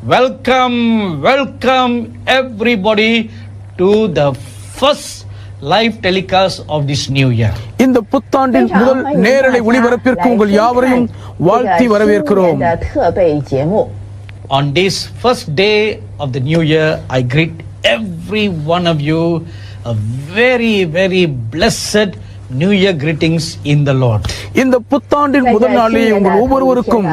Welcome everybody to the first live telecast of this new year. இந்த புத்தாண்டின் முதல் நேரலை ஒளிபரப்பிற்கு உங்கள் யாவரையும் வாழ்த்தி வரவேற்கிறோம். On this first day of the new year, I greet every one of you a very blessed New Year greetings in the Lord. இந்த புத்தாண்டின் முதல் நாளிலே உங்கள் ஒவ்வொருவருக்கும்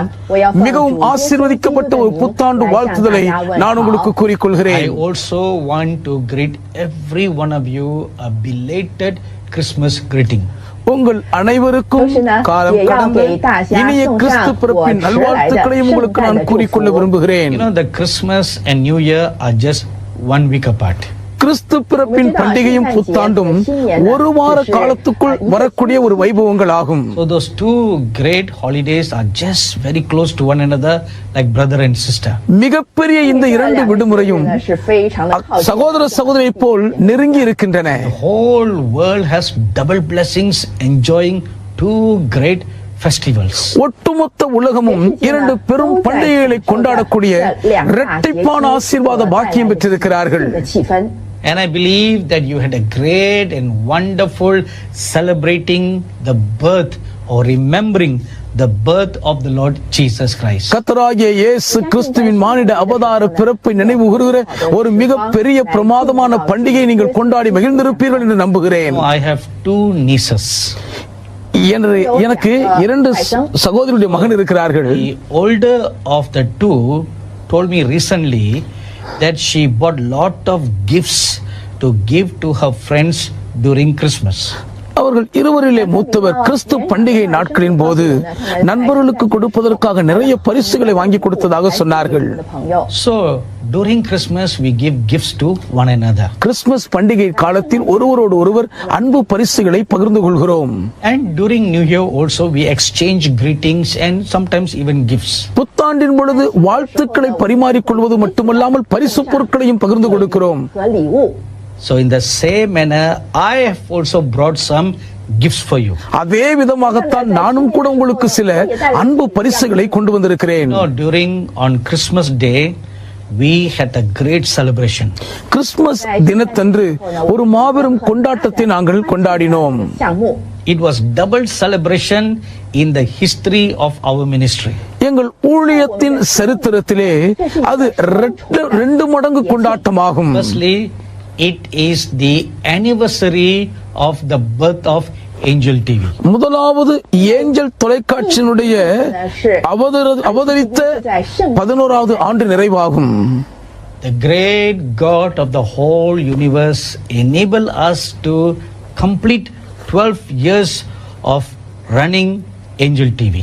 மிகவும் ஆசீர்வதிக்கப்பட்ட ஒரு புத்தாண்டு வாழ்த்துதலை நான் உங்களுக்கு கூறிக்கொள்கிறேன். I also want to greet every one of you a belated Christmas greeting. உங்கள் அனைவருக்கும் காலம் கடந்த இனிய கிறிஸ்து பிறப்பின் நல்வாழ்த்துக்களையும் உங்களுக்கு நான் கூறிக்கொள்ள விரும்புகிறேன். You know, the Christmas and New Year are just 1 week apart. கிறிஸ்து பிறப்பின் பண்டிகையும் புத்தாண்டும் ஒரு வார காலத்துக்குள் வரக்கூடிய ஒரு வைபவங்கள் ஆகும். So those two great holidays are just very close to one another, like brother and sister. மிகப்பெரிய இந்த இரண்டு விடுமுறையும் சகோதர சகோதரியை போல் நெருங்கி இருக்கின்றன. The whole world has double blessings, enjoying two great festivals. ஒட்டுமொத்த உலகமும் இரண்டு பெரும் பண்டிகைகளை கொண்டாடக்கூடிய இரட்டிப்பான ஆசீர்வாத பாக்கியம் பெற்றிருக்கிறார்கள். And I believe that you had a great and wonderful celebrating the birth or remembering the birth of the Lord Jesus Christ. கர்த்தராகிய இயேசு கிறிஸ்துவின் மானிட அவதார பிறப்பை நினைவு கூறுகிற ஒரு மிகப்பெரிய பிரமாதமான பண்டிகையை நீங்கள் கொண்டாடி மகிழ்ந்திருப்பீர்கள் என்று நம்புகிறேன். I have two nieces. எனக்கு இரண்டு சகோதரியுடைய மகன் இருக்கிறார்கள். The older of the two told me recently that she bought lot of gifts to give to her friends during Christmas. அவர்கள் இருவரிலே மூத்தவர் கிறிஸ்து பண்டிகை நாட்களின் போது நண்பர்களுக்கு கொடுப்பதற்காக நிறைய பரிசுகளை வாங்கி கொடுத்ததாக சொன்னார்கள். So during Christmas we give gifts to one another. Christmas பண்டிகை காலத்தில் ஒருவரோடு ஒருவர் அன்பு பரிசுகளை பகிர்ந்து கொள்கிறோம். And during New Year also we exchange greetings and sometimes even gifts. புத்தாண்டின் பொழுது வாழ்த்துக்களை பரிமாறிக்கொள்வது மட்டுமல்லாமல் பரிசு பொருட்களையும் பகிர்ந்து கொடுக்கிறோம். So in the same manner I have also brought some gifts for you. அதே விதமாகத்தான் நானும் கூட உங்களுக்கு சில அன்பு பரிசுகளை கொண்டு வந்திருக்கிறேன். During on Christmas Day we had a great celebration. Christmas தினத்தன்று ஒரு மாபெரும் கொண்டாட்டத்தை நாங்கள் கொண்டாடினோம். It was double celebration in the history of our ministry. எங்கள் ஊழியத்தின் சரித்திரத்திலே அது ரெண்டு மடங்கு கொண்டாட்டமாகும். Firstly, it is the anniversary of the birth of Angel TV. முதலாவது ஏஞ்சல் தொலைக்காட்சியினுடைய அவதரித்த 11வது ஆண்டு நிறைவாகும். The great God of the whole universe enabled us to complete 12 years of running Angel TV.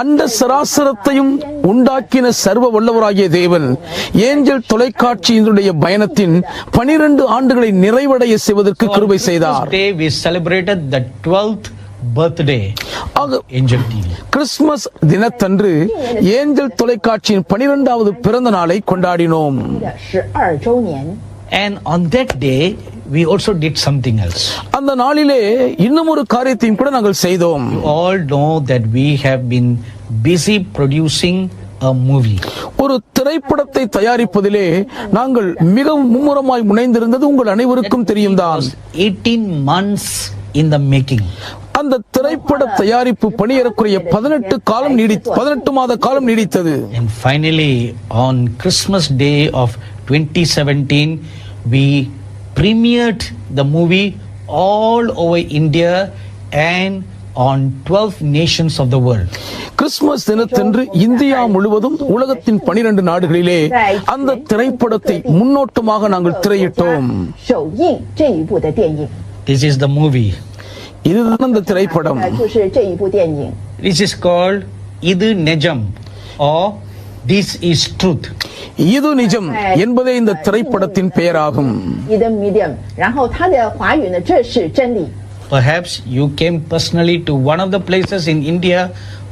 அண்ட சராசரத்தையும் உண்டாக்கின சர்வ வல்லவராகிய தேவன் ஏஞ்சல் தொலைக்காட்சியினுடைய பயணத்தின் 12 ஆண்டுகளை நிறைவடைய செய்வதற்கு கிருபை செய்தார். We celebrated the 12th birthday of Angel TV. Christmas தினத்தன்று ஏஞ்சல் தொலைக்காட்சியின் 12வது பிறந்த நாளை கொண்டாடினோம். And on that day we also did something else. அந்த நாளிலே இன்னும் ஒரு காரியத்தையும் கூட நாங்கள் செய்தோம். You all know that we have been busy producing a movie. ஒரு திரைப்படத்தை தயாரிப்பதிலே நாங்கள் மிகவும் மும்முரமாய் முனைந்திருந்தது உங்கள் அனைவருக்கும் தெரியும் தான். 18 months in the making. அந்த திரைப்பட தயாரிப்பு பணியேறக்குரிய 18 மாத காலம் நீடித்தது. And finally on Christmas Day of 2017 we premiered the movie all over India and on 12 nations of the world. Christmas தினத்தன்று இந்தியா முழுவதும் உலகத்தின் 12 நாடுகளிலே அந்த திரைப்படத்தை முன்னோட்டமாக நாங்கள் திரையிட்டோம். This is the movie. இதுதான் அந்த திரைப்படம். This is called Idu Nejam or This is Truth. இது நிஜம் என்பதே இந்த திரைப்படத்தின் பெயராகும். Perhaps you came personally to one of the places in India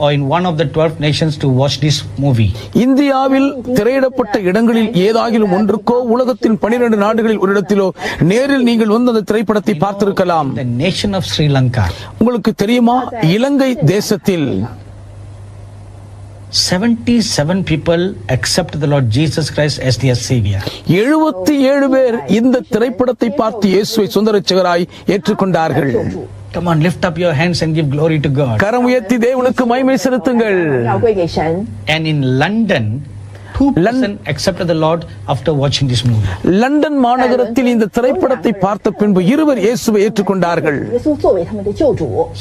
or in one of the 12 nations to watch this movie. இந்தியாவில் திரையிடப்பட்ட இடங்களில் ஏதாகிலும் ஒன்றுக்கோ உலகத்தின் 12 நாடுகளில் ஒரு இடத்திலோ நேரில் நீங்கள் வந்து அந்த திரைப்படத்தை பார்த்திருக்கலாம். The nation of Sri Lanka. உங்களுக்கு தெரியுமா, இலங்கை தேசத்தில் 77 people accept the Lord Jesus Christ as their Savior. 77 பேர் இந்த திரைப்படத்தை பார்த்து இயேசுவை சொந்த இரட்சகராய் ஏற்றுக்கொண்டார்கள். Come on, lift up your hands and give glory to God. கரம் உயர்த்தி தேவனுக்கு மகிமை செலுத்துங்கள். And in London, 2% accepted the Lord after watching this movie. London மாநகரத்தில் இந்த திரைப்படத்தை பார்த்த பின்பு 2 பேர் இயேசுவை ஏற்றுக்கொண்டார்கள்.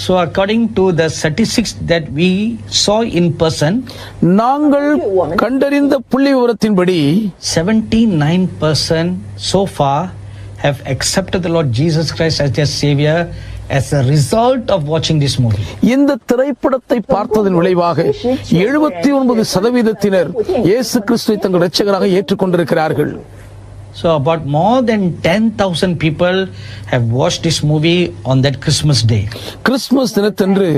So according to the statistics that we saw in person, நாங்கள் கண்டறிந்த புள்ளி விவரத்தின்படி 79% so far have accepted the Lord Jesus Christ as their Savior as a result of watching this movie. இந்த திரைப்படத்தை பார்த்ததன் விளைவாக 79% இயேசு கிறிஸ்துவை தங்கள் இரட்சகராக ஏற்றுக்கொண்டிருக்கிறார்கள். So about more than 10,000 people have watched this movie on that Christmas day. Christmas தினத்தன்று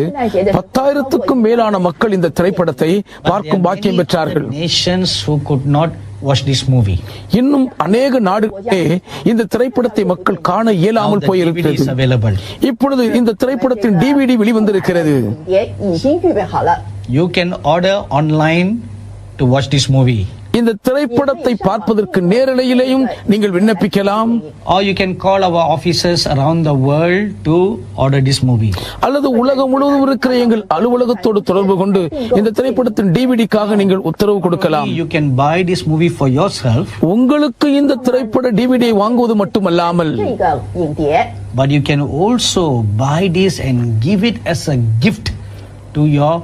10,000க்கும் மேலான மக்கள் இந்த திரைப்படத்தை பார்க்கும் பாக்கியம் பெற்றார்கள். Nations who could not watch this movie. இன்னும் அநேக நாடுகளிலே இந்த திரைப்படத்தை மக்கள் காண இயலாமல் போயிருக்கிறது. இப்பொழுது இந்த திரைப்படத்தின் DVD வெளிவந்திருக்கிறது. You can order online to watch this movie. இந்த திரைப்படத்தை பார்ப்பதற்கு நேரலையிலேயும் நீங்கள் விண்ணப்பிக்கலாம். Or you can call our offices around the world to order this movie. அல்லது உலகம் முழுவதும் இருக்கிற எங்கள் அலுவலகத்தோடு தொடர்பு கொண்டு இந்த திரைப்படத்தின் டிவிடிக்காக நீங்கள் உத்தரவு கொடுக்கலாம். You can buy this movie for yourself. உங்களுக்கு இந்த திரைப்பட டிவிடியை வாங்குவது மட்டுமல்லாமல், but you can also buy this and give it as a gift to your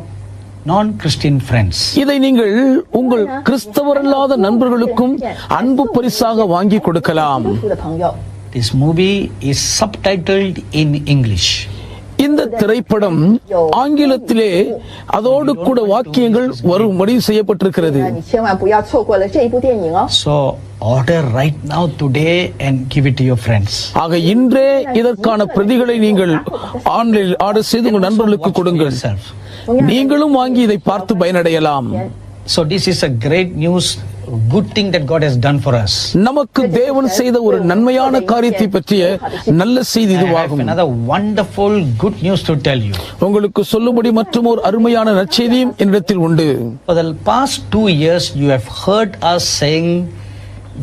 non-Christian friends. இதை நீங்கள் உங்கள் கிறிஸ்தவரல்லாத நண்பர்களுக்கும் அன்பு பரிசாக வாங்கி கொடுக்கலாம். This movie is subtitled in English. இந்த திரைப்படம் ஆங்கிலத்திலே அதோடு கூட வாக்கியங்கள் வரும்படி செய்யப்பட்டிருக்கிறது. So order right now today and give it to your friends. ஆக இன்றே இதற்கான பிரதிகளை நீங்கள் ஆன்லைனில் ஆர்டர் செய்து உங்கள் நண்பர்களுக்கு கொடுங்கள். நீங்களும் வாங்கி இதை பார்த்து பயனடையலாம். So this is a great news, good thing that God has done for us. நமக்கு தேவன் செய்த ஒரு நன்மையான காரியத்தை பற்றிய நல்ல செய்தி இதுவாகும். Another wonderful good news to tell you. உங்களுக்கு சொல்லும்படி மற்றும் ஒரு அருமையான நற்செய்தியும் என்னிடத்தில் உண்டு. For the past 2 years you have heard us saying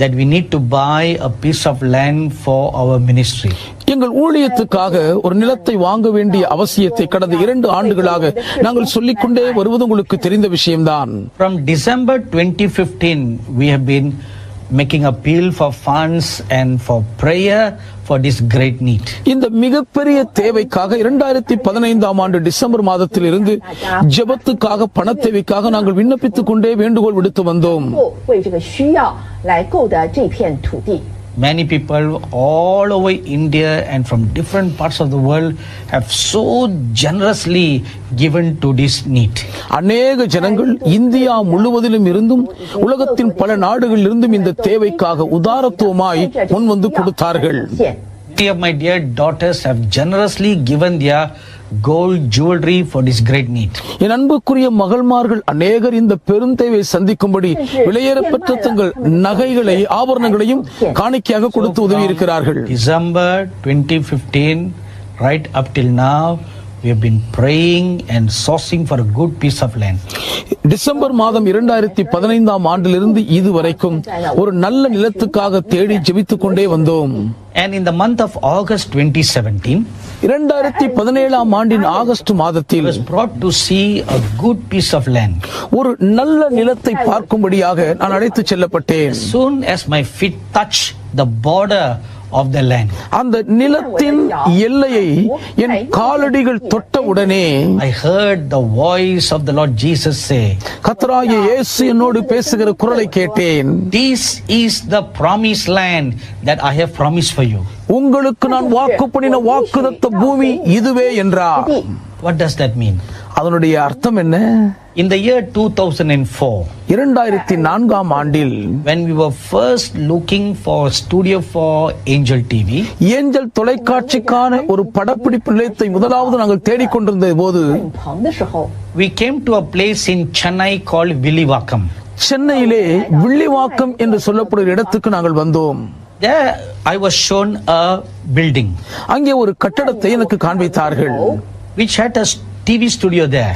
that we need to buy a piece of land for our ministry. எங்கள் ஊழியத்துக்காக ஒரு நிலத்தை வாங்க வேண்டிய அவசியத்தை கடந்த 2 ஆண்டுகளாக நாங்கள் சொல்லிக்கொண்டே வருவது உங்களுக்கு தெரிந்த விஷயம்தான். From December 2015 we have been making appeal for funds and for prayer for this great need. இந்த மிகப்பெரிய தேவைக்காக 2015ஆம் ஆண்டு டிசம்பர் மாதத்தில் இருந்து ஜெபத்துக்காக பண தேவைக்காக நாங்கள் விண்ணப்பித்துக் கொண்டே வேண்டுகோள் விடுத்து வந்தோம். Many people all over India and from different parts of the world have so generously given to this need. அநேக ஜனங்கள் இந்தியா முழுவதிலும் இருந்தும் உலகத்தின் பல நாடுகளில் இருந்தும் இந்த தேவைக்காக உதாரத்துவமாய் முன்வந்து கொடுத்தார்கள். Many of my dear daughters have generously given their gold jewelry for this great need. என் அன்புக்குரிய மகள்மார்கள் அநேகர் இந்த பெருந்தேவை சந்திக்கும்படி விலையேறப்பெற்ற தங்கள் நகைகளை ஆபரணங்களையும் காணிக்கையாக கொடுத்து உதவி இருக்கிறார்கள். December 2015 right up till now we have been praying and sourcing for a good piece of land. December மாதம் 2015ஆம் ஆண்டிலிருந்து இதுவரைக்கும் ஒரு நல்ல நிலத்துக்காக தேடி ஜெபித்துக் கொண்டே வந்தோம். And in the month of August 2017 2017ஆம் ஆண்டின் ஆகஸ்ட் மாதத்தில் I was brought to see a good piece of land. ஒரு நல்ல நிலத்தை பார்க்கும்படியாக நான் அழைத்துச் செல்லப்பட்டேன். As soon as my feet touched the border of the land, அந்த நிலத்தின் எல்லையை என் காலடிகள் தொட்ட உடனே I heard the voice of the Lord Jesus say, கர்த்தராகிய இயேசு என்னோடு பேசுகிற குரலை கேட்டேன். this is the promised land that I have promised for you. உங்களுக்கு நான் வாக்கு பண்ணின வாக்குதத்த பூமி இதுவே என்றார். What does that mean? அதனுடைய அர்த்தம் என்ன? In the year 2004 2004ஆம் ஆண்டில் when we were first looking for a studio for Angel TV, Angel தொலைக்காட்சிக்கான ஒரு படப்பிடிப்பு நிலையத்தை முதலாவது நாங்கள் தேடிக்கொண்டிருந்த போது we came to a place in Chennai called Villivakkam. சென்னையிலே வில்லிவாக்கம் என்று சொல்லப்படுகிற இடத்துக்கு நாங்கள் வந்தோம். There I was shown a building அங்கே ஒரு கட்டடத்தை எனக்கு காண்பித்தார்கள். which had a TV studio there.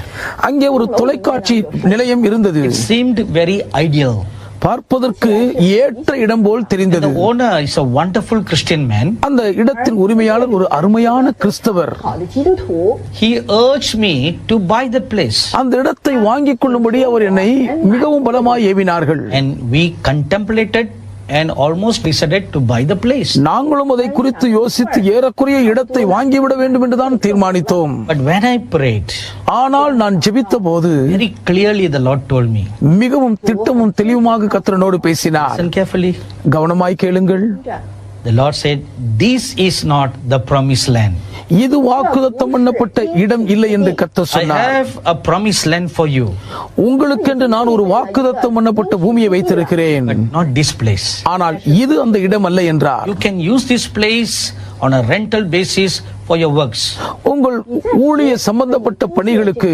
அங்கே ஒரு தொலைக்காட்சி நிலையம் இருந்தது. It seemed very ideal. பார்ப்பதற்கு ஏற்ற இடம் போல் தெரிந்தது. The owner is a wonderful Christian man. அந்த இடத்தின் உரிமையாளர் ஒரு அருமையான கிறிஸ்தவர். 好的基督徒， He urged me to buy that place. அந்த இடத்தை வாங்கிக் கொள்ளும்படி அவர் என்னை மிகவும் பலமாய் ஏவினார்கள். And we contemplated and almost decided to buy the place. நாங்களும் அதை குறித்து யோசித்து ஏறக்குறைய இடத்தை வாங்கிவிட வேண்டும் என்றுதான் தீர்மானித்தோம். But when I prayed, ஆனால் நான் ஜெபித்த போது very clearly the Lord told me, மிகவும் திட்டமும் தெளிவுமாக கர்த்தரோடு பேசினார். listen carefully. கவனமாய் கேளுங்கள். The Lord said, this is not the promised land. இது வாக்குத்தத்தம் பண்ணப்பட்ட இடம் இல்லை என்று கர்த்தர் I சொன்னார். have a promised land for you, உங்களுக்கென்று நான் ஒரு வாக்குத்தத்தம் பண்ணப்பட்ட பூமியை வைத்திருக்கிறேன். but not this place. ஆனால் இது அந்த இடம் அல்ல என்றார். You can use this place on a rental basis for your works. உங்கள் ஊழிய சம்பந்தப்பட்ட பணிகளுக்கு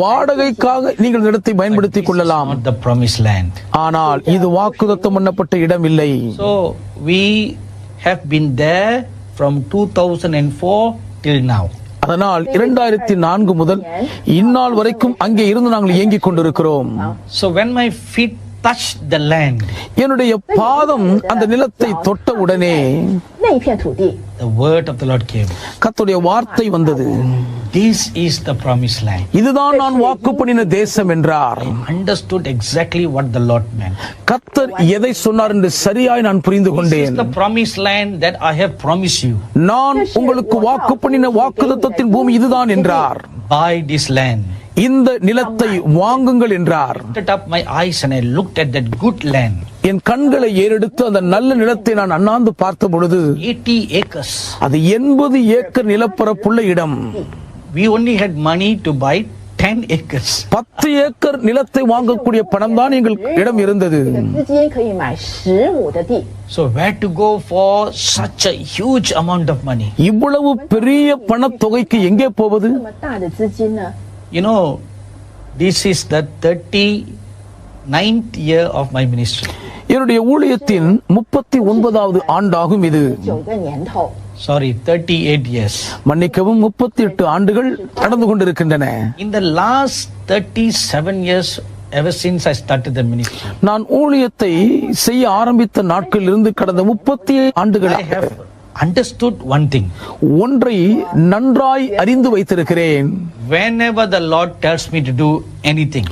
வாடகைக்காக நீங்கள் இடத்தை பயன்படுத்திக் கொள்ளலாம். Not the promised land. ஆனால் இது வாக்குத்தத்தம் பண்ணப்பட்ட இடம் இல்லை. So we have been there from 2004 till now. அதனால் 2004 முதல் இந்நாள் வரைக்கும் அங்கே இருந்து நாங்கள் இயங்கிக் கொண்டிருக்கிறோம். So when my feet touched the land, என்னுடைய பாதம் அந்த நிலத்தை தொட்ட உடனே 那一片土地， the word of the Lord came. கர்த்தருடைய வார்த்தை வந்தது. This is the promised land. இதுதான் நான் வாக்கு பண்ணின தேசம் என்றார். Understood exactly what the Lord meant. கர்த்தர் எதை சொன்னார் என்று சரியாய் நான் புரிந்து This கொண்டேன். is the promised land that I have promised you. நான் உங்களுக்கு வாக்கு பண்ணின வாக்குத்தத்தத்தின் பூமி இதுதான் என்றார். Buy this land. இந்த நிலத்தை வாங்குங்கள் என்றார். I lifted up my eyes and I looked at that good land. என் கண்களை ஏறெடுத்து அந்த நல்ல நிலத்தை நான் அண்ணாந்து பார்த்த பொழுது 80 acres. அது 80 ஏக்கர் நிலப்பரப்புள்ள இடம். We only had money to buy 10 acres. 10 acre நிலத்தை வாங்கக்கூடிய பணம் தான் எங்கள் இடம் இருந்தது. 资金可以买15的地， So where to go for such a huge amount of money? இவ்வளவு பெரிய பணத்தொகைக்கு எங்கே போவது? 这么大的资金呢？ You know, this is the 39th year of my ministry. என்னுடைய ஊழியத்தின் 39வது ஆண்டாகும் இது. 9个年头， Sorry, 38 years. மன்னிக்கவும் 38 ஆண்டுகள் நடந்து கொண்டிருக்கின்றன. In the last 37 years, ever since I started the ministry, நான் ஊழியத்தை செய்ய ஆரம்பித்த நாட்களில் இருந்து கடந்த 37 I ஆண்டுகளாக have understood one thing. ஒன்றை நன்றாய் அறிந்து வைத்திருக்கிறேன். Whenever the Lord tells me to do anything,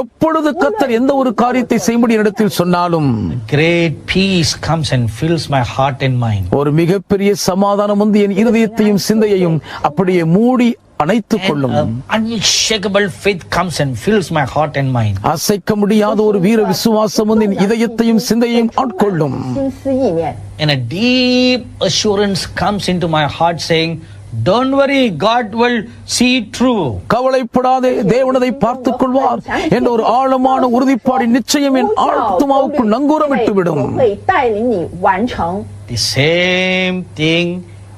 எப்பொழுது கர்த்தர் எந்த ஒரு காரியத்தை செய்யும்படி இடத்தில் சொன்னாலும் great peace comes and fills my heart and mind. ஒரு மிகப்பெரிய சமாதானம் வந்து என் இருதயத்தையும் சிந்தையையும் அப்படியே மூடி அணைத்துக் கொள்ளும். Unshakable faith comes and fills my heart and mind. அசைக்க முடியாத ஒரு வீர விசுவாசம் வந்து என் இதயத்தையும் சிந்தையையும் ஆட்கொள்ளும். 心思意念， And a deep assurance comes into my heart saying, don't worry, God will see it through. கவலைப்படாதே, தேவனதை பார்த்துக் கொள்வார் என்ற ஒரு ஆழமான உறுதிப்பாடு நிச்சயம் என் ஆத்மாவுக்குள் நங்கூரமிட்டு விடும். 会带领你完成。 The same thing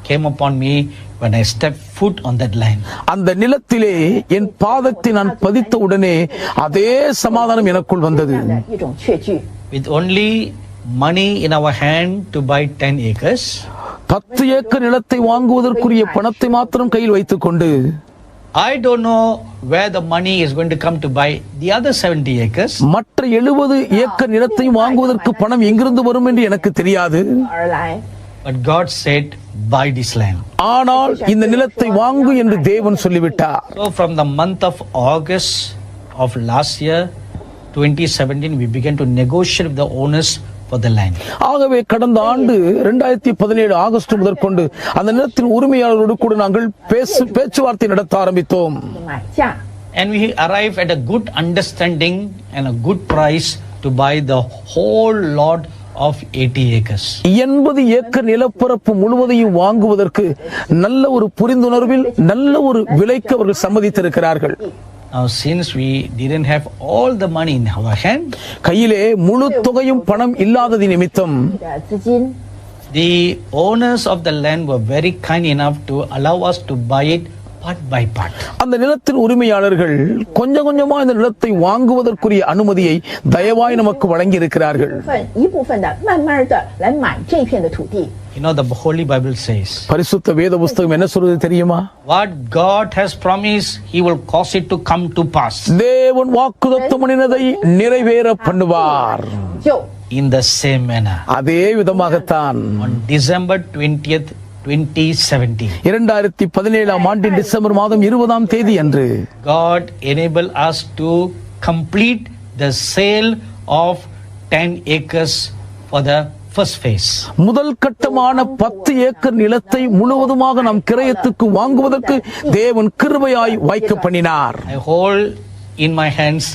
came upon me when I stepped foot on that land. அந்த நிலத்திலே என் பாதத்தை நான் பதித்த உடனே அதே சமாதானம் எனக்குள் வந்தது. 这样的一种确据， With only money in our hand to buy 10 acres, 10 acre நிலத்தை வாங்குவதற்குரிய பணத்தை மாத்திரம் கையில் வைத்துக் கொண்டு I don't know where the money is going to come to buy the other 70 acres. மற்ற 70 ஏக்கர் நிலத்தை வாங்குவதற்கு பணம் எங்கிருந்து வரும் என்று எனக்கு தெரியாது. 而来。 But God said, buy this land. ஆனால் இந்த நிலத்தை வாங்கு என்று தேவன் சொல்லிவிட்டார். So from the month of August of last year, 2017, we began to negotiate with the owners for the land. ஆகவே கடந்த ஆண்டு 2017 ஆகஸ்ட் முதற்கொண்டு அந்த நிலத்தின் உரிமையாளரோடு கூட நாங்கள் பேச்சுவார்த்தை நடத்த ஆரம்பித்தோம். 买价， And we arrived at a good understanding and a good price to buy the whole lot of 80 acres. 80 acre நிலப்பரப்பு முழுவதையும் வாங்குவதற்கு நல்ல ஒரு புரிந்துணர்வில் நல்ல ஒரு விலைக்கு அவர்கள் சம்மதித்திருக்கிறார்கள். Now since we didn't have all the money in our hand, கையிலே முழு தொகையும் பணம் இல்லாதது நிமித்தம் 的资金， the owners of the land were very kind enough to allow us to buy it part by part. அந்த நிலத்தின் உரிமையாளர்கள் கொஞ்சம் கொஞ்சமா இந்த நிலத்தை வாங்குவதற்குரிய அனுமதியை தயவாய் நமக்கு வழங்கி இருக்கிறார்கள். 一部分的慢慢的来买这片的土地。 You know, the Holy Bible says, பரிசுத்த வேத புஸ்தகம் என்ன சொல்றது தெரியுமா? what God has promised, He will cause it to come to pass. தேவன் வாக்குத்தத்தம் பண்ணினதை நிறைவேற பண்ணுவார். 就 In the same manner, அதே விதமாகத்தான் on December 20th, 2017, 2017 ஆண்டின் டிசம்பர் மாதம் 20ஆம் தேதி அன்று God enabled us to complete the sale of 10 acres for the first phase. முதல் கட்டமான 10 ஏக்கர் நிலத்தை முழுவதுமாக நாம் கிரயத்துக்கு வாங்குவதற்கு தேவன் கிருபையாய் வாய்க்க பண்ணினார். I hold in my hands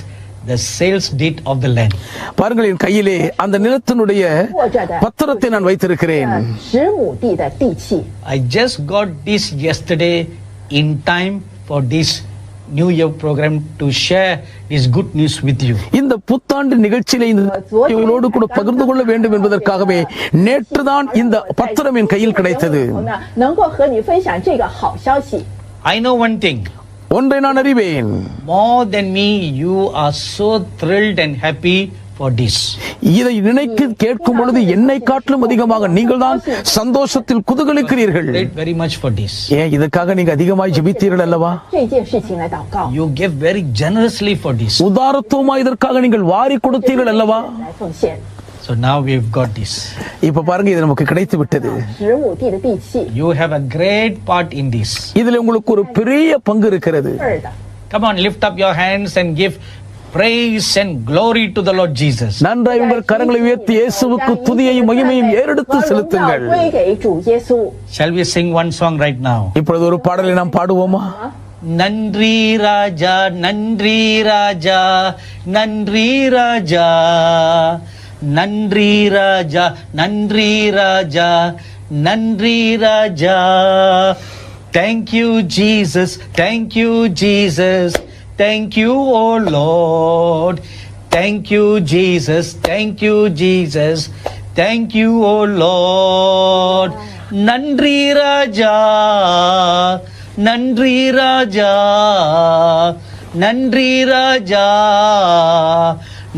the sales deed of the land. பாருங்கள், என் கையிலே அந்த நிலத்தினுடைய பத்திரத்தை நான் வைத்திருக்கிறேன். 10亩地的地契。 I just got this yesterday in time for this New Year program to share this good news with you. இந்த புத்தாண்டு நிகழ்ச்சியிலே இவர்களோடு கூட பகிர்ந்து கொள்ள வேண்டும் என்பதற்காகவே நேற்றுதான் இந்த பத்திரம் என் கையில் கிடைத்தது. 能够和你分享这个好消息。 I know one thing. ஒன்றை நான் அறிவேன். More than me, you are so thrilled and happy for this. இதை நினைத்து கேட்கும் பொழுது என்னை காட்டிலும் அதிகமாக நீங்கள் தான் சந்தோஷத்தில் குதூகலிக்கிறீர்கள். Prayed very much for this. ஏன் இதற்காக நீங்க அதிகமாய் ஜெபித்தீர்கள் அல்லவா? 这件事情来祷告， You give very generously for this. உதாரத்துவமாய் இதற்காக நீங்கள் வாரி கொடுத்தீர்கள் அல்லவா? 来奉献 So now we've got this. இப்ப பாருங்க, இது நமக்கு கிடைத்து விட்டது. 10亩地的地契。 You have a great part in this. இதில் உங்களுக்கு ஒரு பெரிய பங்கு இருக்கிறது. 二的， Come on, lift up your hands and give praise and glory to the Lord Jesus. நன்றாய் உங்கள் கரங்களை உயர்த்தி இயேசுவுக்கு துதியையும் மகிமையும் ஏறெடுத்து 把荣 செலுத்துங்கள். 耀归给主耶稣。 Shall we sing one song right now? இப்பொழுது ஒரு பாடலை நாம் பாடுவோமா? நன்றி ராஜா, நன்றி ராஜா, நன்றி ராஜா, நன்றி ராஜா, நன்றி ராஜா, நன்றி ராஜா. Thank you Jesus, thank you Jesus, thank you oh Lord. Thank you Jesus, thank you Jesus, thank you oh Lord. நன்றி ராஜா, நன்றி ராஜா, நன்றி ராஜா,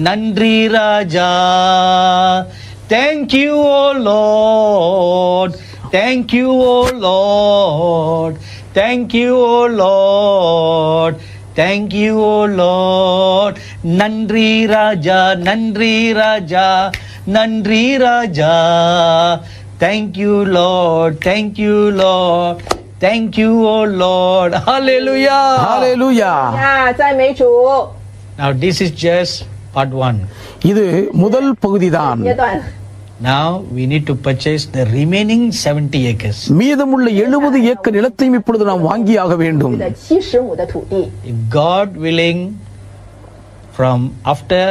நன்றி ராஜா. Thank you oh Lord, thank you oh Lord, thank you oh Lord, thank you oh Lord. நன்றி ராஜா, நன்றி ராஜா, நன்றி ராஜா. Thank you Lord, thank you Lord, thank you oh Lord. Hallelujah. Hallelujah. 呀，赞美主。 Now this is just part 1. இது முதல் பகுதிதான். 阶段， Now we need to purchase the remaining 70 acres. மீதமுள்ள 70 acre நிலத்தையும் இப்பொழுது நாம் வாங்கியாக வேண்டும். 的70亩的土地。 If God willing, from after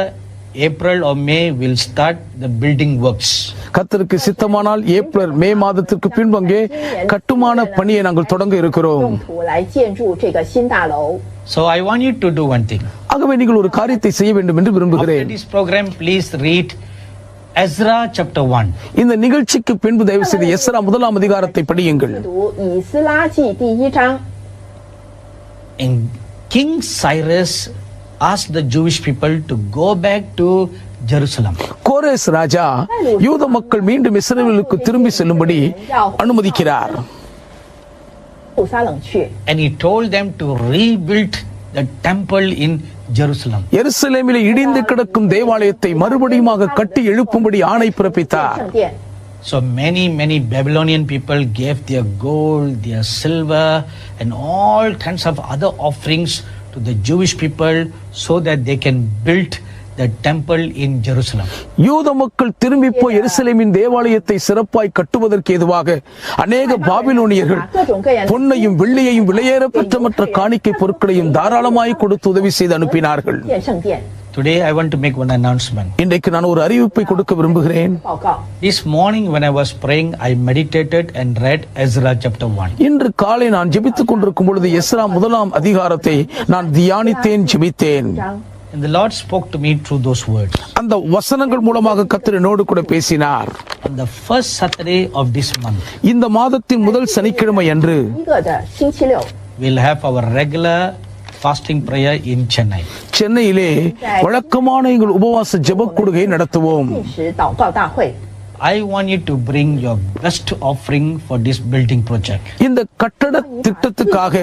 April or May we'll start the building works. கர்த்தருக்கு சித்தமானால் ஏப்ரல் மே மாதத்திற்கு பின்பு அங்கே கட்டுமான பணியை நாங்கள் தொடங்க இருக்கிறோம். 用土来建筑这个新大楼。 So I want you to do one thing. ஆகவே நீங்கள் ஒரு காரியத்தை செய்ய வேண்டும் என்று After விரும்புகிறேன். this program, please read Ezra chapter 1. இந்த நிகழ்ச்சிக்கு பின்பு தயவு செய்து எஸ்ரா 1ஆம் அதிகாரத்தை படியுங்கள். 读以斯拉记第1章。 And King Cyrus asked the Jewish people to go back to Jerusalem. கோரேஸ் ராஜா யூத மக்கள் மீண்டும் இஸ்ரவேலுக்கு திரும்பி செல்லும்படி அனுமதிக்கிறார். 布撒冷去， And he told them to rebuild the temple in Jerusalem. எருசலேமிலே இடிந்து கிடக்கும் தேவாலயத்தை மறுபடியுமாக கட்டி எழுப்பும்படி ஆணை பிறப்பித்தார். 圣殿。 So many Babylonian people gave their gold, their silver and all kinds of other offerings to the Jewish people so that they can build the temple in Jerusalem. யூத மக்கள் திரும்பி போய் எருசலேமின் தேவாலயத்தை சிறப்பாய் கட்டுவதற்கு ஏதுவாக அநேக பாபிலோனியர்கள் பொன்னையும் வெள்ளியையும் விலையேறப்பெற்ற மற்ற காணிக்கை பொருட்களையும் தாராளமாய் கொடுத்து உதவி செய்து அனுப்பினார்கள். 建圣殿 Today I want to make one announcement. இன்றைக்கு நான் ஒரு அறிவிப்பை கொடுக்க விரும்புகிறேன். 报告。 This morning when I was praying, I meditated and read Ezra chapter 1. இன்று காலை நான் ஜெபித்துக் கொண்டிருக்கும் பொழுது எஸ்ரா 1ஆம் அதிகாரத்தை நான் தியானித்தேன், ஜெபித்தேன். 章 And the Lord spoke to me through those words. அந்த வசனங்கள் மூலமாக கர்த்தர் என்னோடு கூட பேசினார். On the first Saturday of this month, இந்த மாதத்தின் முதல் சனிக்கிழமை அன்று 1个的星期六， we'll have our regular fasting prayer in Chennai. சென்னையிலே வழக்கமான எங்கள் உபவாச ஜெபக் கொடுகை நடத்துவோம். 定时祷告大会。 I want you to bring your best offering for this building project. இந்த கட்டட திட்டத்துக்காக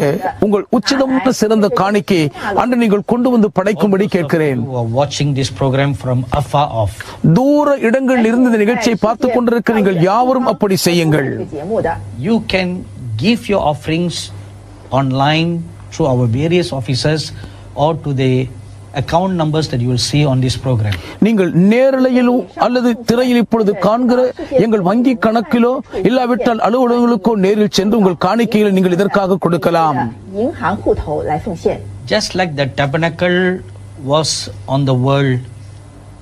உங்கள் உச்சிதமான சிறந்த காணிக்கை அன்று நீங்கள் கொண்டு வந்து படைக்கும்படி கேட்கிறேன். Who are watching this program from afar off. தூர இடங்களில் இருந்து இந்த நிகழ்ச்சியை பார்த்துக் கொண்டிருக்கிற நீங்கள் யாவரும் அப்படி செய்யுங்கள். 这个节目的 You can give your offerings online through our various offices or to the account numbers that you will see on this program. நீங்கள் நேரலையிலோ அல்லது திரையில் இப்பொழுது காண்கிற எங்கள் வங்கி கணக்கிலோ இல்லாவிட்டால் அலுவலகங்களுக்கோ நேரில் சென்று உங்கள் காணிக்கைகளை நீங்கள் இதற்காக கொடுக்கலாம். 银行户头来奉献。 Just like the tabernacle was on the world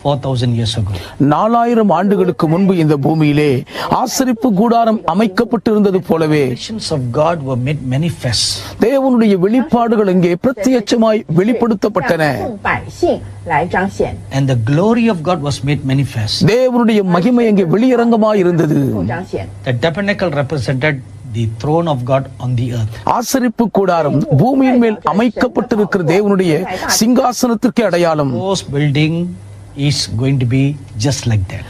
4,000 years ago. 4000 ஆண்டுகளுக்கு முன்பு இந்த பூமியிலே ஆசரிப்பு கூடாரம் அமைக்கப்பட்டிருந்தது போலவே Visions of God were made manifest. தேவனுடைய வெளிப்பாடுகள் இங்கே பிரத்யட்சமாய் வெளிப்படுத்தப்பட்டன. 众百姓来彰显， And the glory of God was made manifest. தேவனுடைய மகிமை இங்கே வெளியரங்கமாய் இருந்தது. 彰显。 The tabernacle represented the throne of God on the earth. ஆசரிப்பு கூடாரம் பூமியின் மேல் அமைக்கப்பட்டிருக்கிற தேவனுடைய சிங்காசனத்திற்கு அடையாளம். This building is going to be just like that.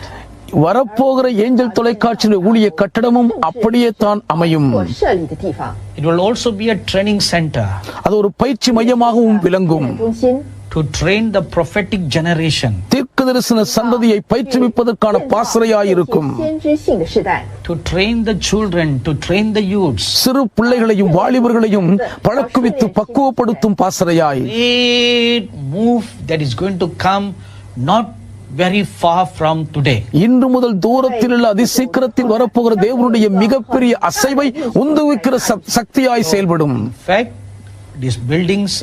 வரப்போகிற ஏஞ்சல் தொலைக்காட்சியின் ஊழிய கட்டடமும் அப்படியே தான் அமையும். 我设立的地方， It will also be a training center அது ஒரு பயிற்சி மையமாகவும் விளங்கும். 中心 to train the prophetic generation, தீர்க்கதரிசன சந்ததியை பயிற்றுவிப்பதற்கான பாசறையாயிருக்கும். 先知性的世代， to train the children, to train the youths. சிறு பிள்ளைகளையும் வாலிபர்களையும் பழக்குவித்து பக்குவப்படுத்தும் பாசறையாய். Great move that is going to come not very far from today. இன்று முதல் தூரத்தில் உள்ள அதிசீக்கிரத்தில் வரப்போகிற தேவனுடைய மிகப்பெரிய அசைவை உந்துவிக்கிற சக்தியாய் செயல்படும். In fact, these buildings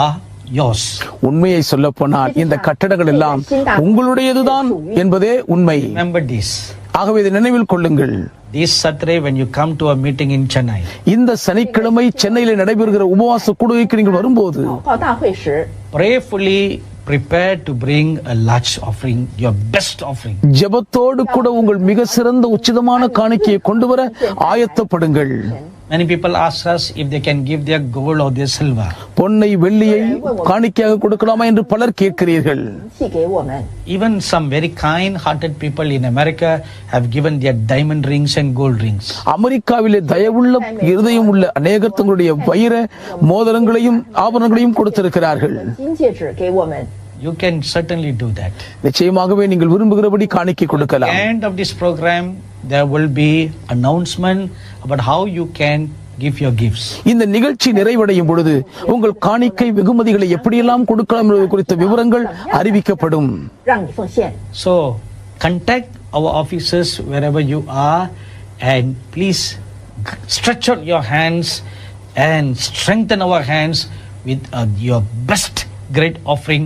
are yours. உண்மையை சொல்ல போனால் இந்த கட்டடங்கள் எல்லாம் உங்களுடையதுதான் என்பதே உண்மை. Remember this. ஆகவே இதை நினைவில் கொள்ளுங்கள். This Saturday when you come to a meeting in Chennai, இந்த சனிக்கிழமை சென்னையிலே நடைபெறுகிற உபவாச கூடுகைக்கு நீங்கள் வரும்போது 祷告大会时， prayerfully prepare to bring a large offering, your best offering. ஜெபத்தோடு கூட உங்கள் மிக சிறந்த உச்சிதமான காணிக்கையை கொண்டு வர ஆயத்தப்படுங்கள். Many people ask us if they can give their gold or their silver. பொன்னை வெள்ளியை காணிக்கையாக கொடுக்கலாமா என்று பலர் கேட்கிறீர்கள். 寄给我们。 Even some very kind-hearted people in America have given their diamond rings and gold rings. அமெரிக்காவிலே தயவுள்ள இருதயம் உள்ள அநேகர் தங்களுடைய வைர மோதிரங்களையும் ஆபரணங்களையும் கொடுத்திருக்கிறார்கள். 金戒指给我们。 You can certainly do that. நிச்சயமாகவே நீங்கள் விரும்புகிறபடி காணிக்கை At கொடுக்கலாம். the end of this program, there will be announcement about how you can give your gifts. இந்த நிகழ்ச்சி நிறைவடையும் பொழுது உங்கள் காணிக்கை வெகுமதிகளை எப்படியெல்லாம் கொடுக்கலாம் என்பது குறித்த விவரங்கள் அறிவிக்கப்படும். 让你奉献。 So, contact our officers wherever you are and please stretch out your hands and strengthen our hands with your best great offering